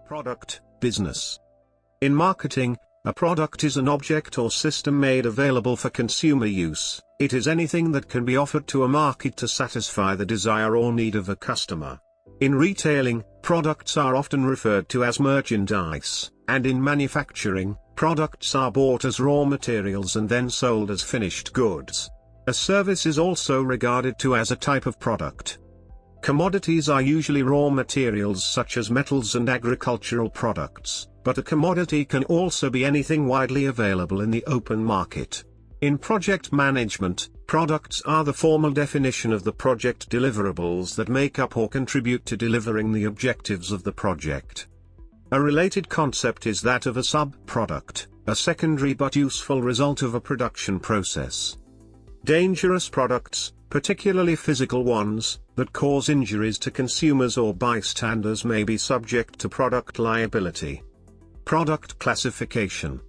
Product, business. In marketing, a product is an object or system made available for consumer use. It is anything that can be offered to a market to satisfy the desire or need of a customer. In retailing, products are often referred to as merchandise, and in manufacturing, products are bought as raw materials and then sold as finished goods. A service is also regarded to as a type of product. Commodities are usually raw materials such as metals and agricultural products, but a commodity can also be anything widely available in the open market. In project management, products are the formal definition of the project deliverables that make up or contribute to delivering the objectives of the project. A related concept is that of a sub-product, a secondary but useful result of a production process. Dangerous products, particularly physical ones, that cause injuries to consumers or bystanders may be subject to product liability. Product classification.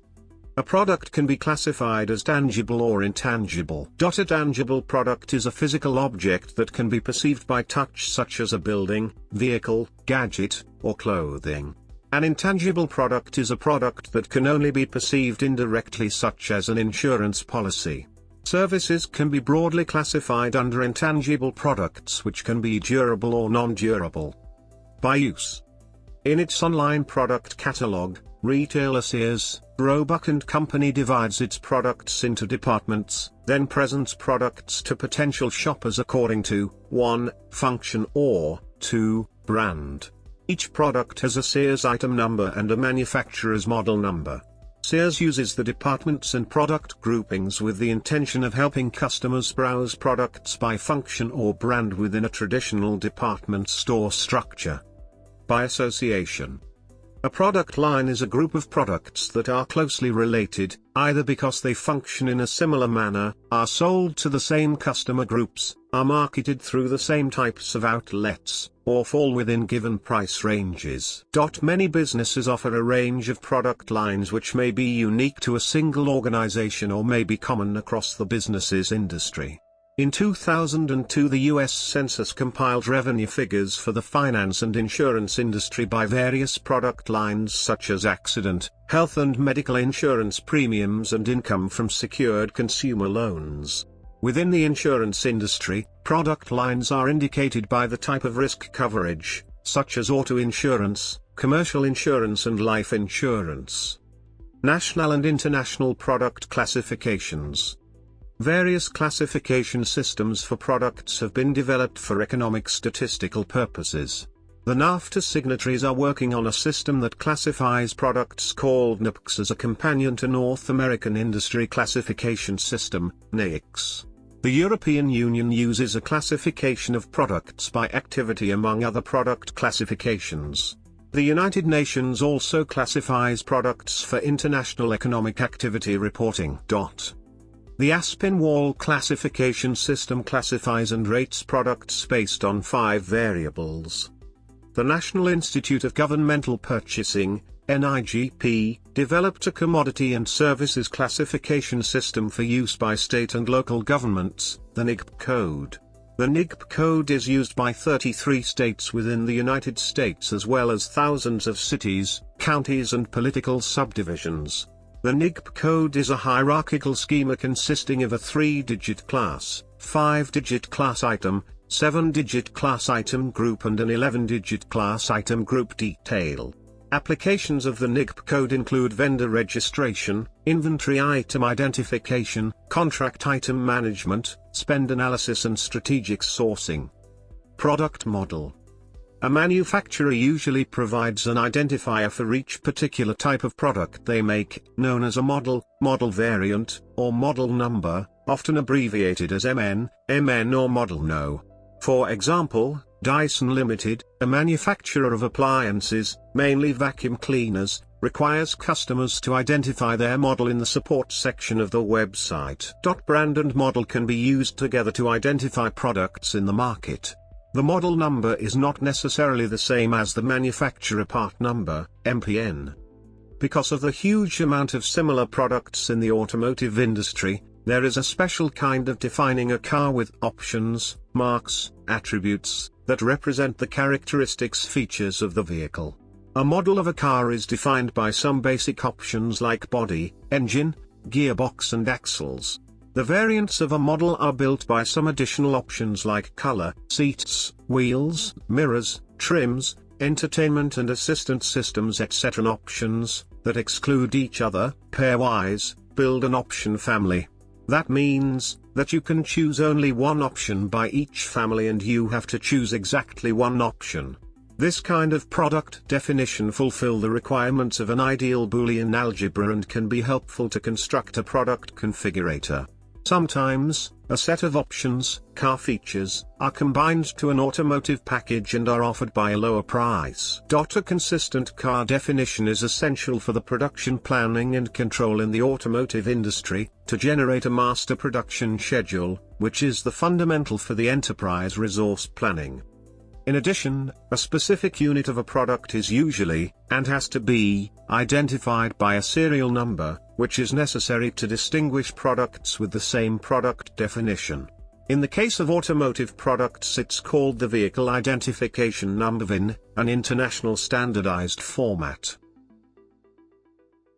A product can be classified as tangible or intangible. A tangible product is a physical object that can be perceived by touch, such as a building, vehicle, gadget, or clothing. An intangible product is a product that can only be perceived indirectly, such as an insurance policy. Services can be broadly classified under intangible products, which can be durable or non-durable. By use. In its online product catalog, retailer Sears, Roebuck & Company divides its products into departments, then presents products to potential shoppers according to 1. Function or 2. Brand. Each product has a Sears item number and a manufacturer's model number. Sears uses the departments and product groupings with the intention of helping customers browse products by function or brand within a traditional department store structure. By association. A product line is a group of products that are closely related, either because they function in a similar manner, are sold to the same customer groups, are marketed through the same types of outlets, or fall within given price ranges. Many businesses offer a range of product lines which may be unique to a single organization or may be common across the business's industry. In 2002, the U.S. Census compiled revenue figures for the finance and insurance industry by various product lines such as accident, health and medical insurance premiums and income from secured consumer loans. Within the insurance industry, product lines are indicated by the type of risk coverage, such as auto insurance, commercial insurance and life insurance. National and international product classifications. Various classification systems for products have been developed for economic statistical purposes. The NAFTA signatories are working on a system that classifies products called NIPS as a companion to North American Industry Classification System, NAICS. The European Union uses a classification of products by activity among other product classifications. The United Nations also classifies products for international economic activity reporting. The Aspinwall classification system classifies and rates products based on 5 variables. The National Institute of Governmental Purchasing, NIGP, developed a commodity and services classification system for use by state and local governments, the Nigp Code. The Nigp Code is used by 33 states within the United States as well as thousands of cities, counties and political subdivisions. The Nigp Code is a hierarchical schema consisting of a 3-digit class, 5-digit class item, 7-digit class item group and an 11-digit class item group detail. Applications of the Nigp Code include vendor registration, inventory item identification, contract item management, spend analysis and strategic sourcing. Product model. A manufacturer usually provides an identifier for each particular type of product they make, known as a model, model variant, or model number, often abbreviated as MN, MN or model no. For example, Dyson Limited, a manufacturer of appliances, mainly vacuum cleaners, requires customers to identify their model in the support section of the website. Brand and model can be used together to identify products in the market. The model number is not necessarily the same as the manufacturer part number, MPN. Because of the huge amount of similar products in the automotive industry, there is a special kind of defining a car with options, marks, attributes, that represent the characteristics features of the vehicle. A model of a car is defined by some basic options like body, engine, gearbox and axles. The variants of a model are built by some additional options like color, seats, wheels, mirrors, trims, entertainment and assistance systems etc. Options that exclude each other, pairwise, build an option family. That means that you can choose only one option by each family and you have to choose exactly one option. This kind of product definition fulfill the requirements of an ideal Boolean algebra and can be helpful to construct a product configurator. Sometimes, a set of options, car features, are combined to an automotive package and are offered by a lower price. A consistent car definition is essential for the production planning and control in the automotive industry, to generate a master production schedule, which is the fundamental for the enterprise resource planning. In addition, a specific unit of a product is usually, and has to be, identified by a serial number, which is necessary to distinguish products with the same product definition. In the case of automotive products it's called the Vehicle Identification Number VIN, an international standardized format.